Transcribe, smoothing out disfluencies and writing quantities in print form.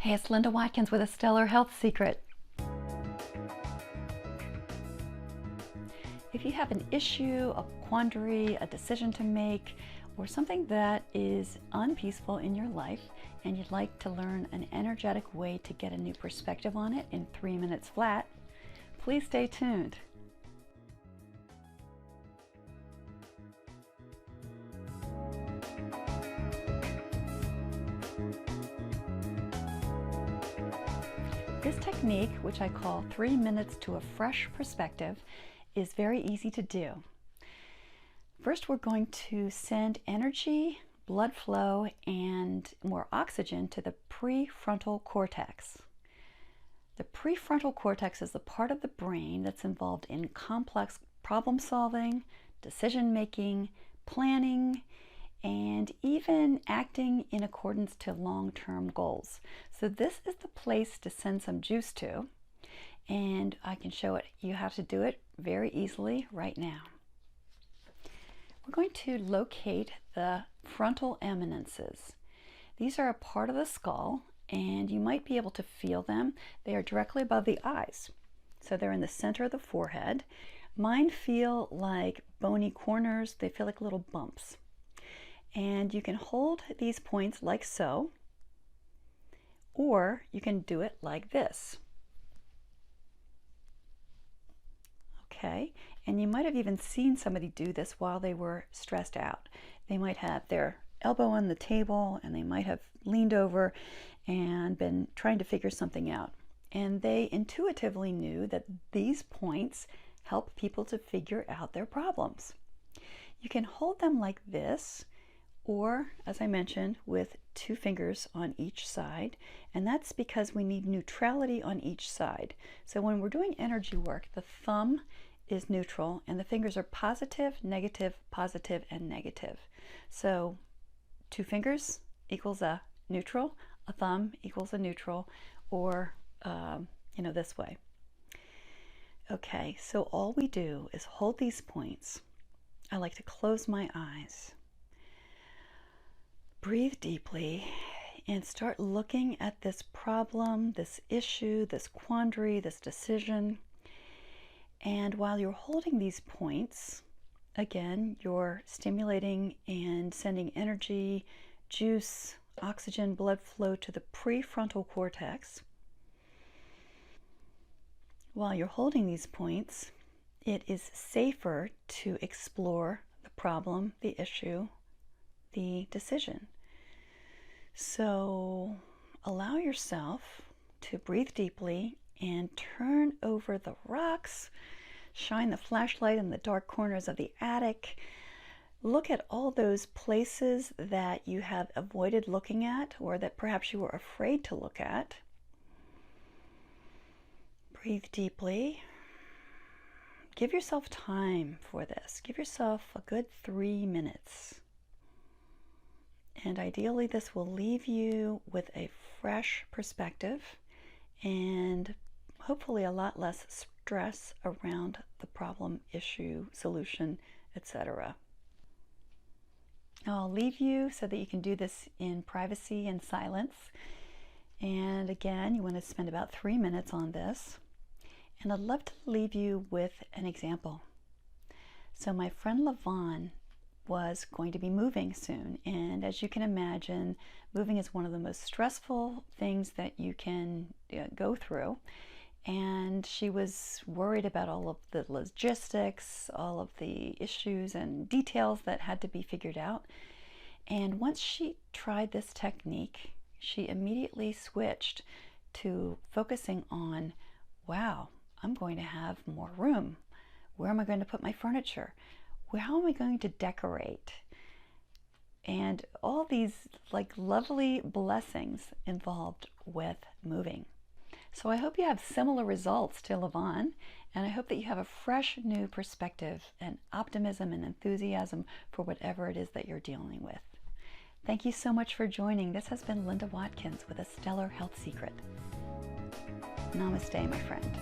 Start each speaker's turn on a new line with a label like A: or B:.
A: Hey, it's Linda Watkins with A Stellar Health Secret. If you have an issue, a quandary, a decision to make, or something that is unpeaceful in your life, and you'd like to learn an energetic way to get a new perspective on it in 3 minutes flat, please stay tuned. This technique, which I call 3 minutes to a fresh perspective, is very easy to do. First, we're going to send energy, blood flow, and more oxygen to the prefrontal cortex. The prefrontal cortex is the part of the brain that's involved in complex problem solving, decision making, planning, and even acting in accordance to long-term goals. So this is the place to send some juice to, and I can show you how to do it very easily right now. We're going to locate the frontal eminences. These are a part of the skull, and you might be able to feel them. They are directly above the eyes, so they're in the center of the forehead. Mine feel like bony corners. They feel like little bumps. And you can hold these points like so, or you can do it like this. Okay, and you might have even seen somebody do this while they were stressed out. They might have their elbow on the table and they might have leaned over and been trying to figure something out. And they intuitively knew that these points help people to figure out their problems. You can hold them like this, or, as I mentioned, with 2 fingers on each side, and that's because we need neutrality on each side. So when we're doing energy work, the thumb is neutral and the fingers are positive, negative, and negative. So 2 fingers equals a neutral, a thumb equals a neutral, or this way. Okay, so all we do is hold these points. I like to close my eyes. Breathe deeply and start looking at this problem, this issue, this quandary, this decision. And while you're holding these points, again, you're stimulating and sending energy, juice, oxygen, blood flow to the prefrontal cortex. While you're holding these points, it is safer to explore the problem, the issue, the decision. So allow yourself to breathe deeply and turn over the rocks, shine the flashlight in the dark corners of the attic. Look at all those places that you have avoided looking at or that perhaps you were afraid to look at. Breathe deeply. Give yourself time for this. Give yourself a good 3 minutes. And ideally, this will leave you with a fresh perspective and hopefully a lot less stress around the problem, issue, solution, etc. I'll leave you so that you can do this in privacy and silence. And again, you want to spend about 3 minutes on this. And I'd love to leave you with an example. So my friend Levon was going to be moving soon, and as you can imagine, moving is one of the most stressful things that you can go through, and she was worried about all of the logistics, all of the issues and details that had to be figured out. And once she tried this technique, she immediately switched to focusing on, wow, I'm going to have more room. Where am I going to put my furniture? How am I going to decorate? And all these lovely blessings involved with moving. So I hope you have similar results to Levon, and I hope that you have a fresh new perspective and optimism and enthusiasm for whatever it is that you're dealing with. Thank you so much for joining. This has been Linda Watkins with A Stellar Health Secret. Namaste, my friend.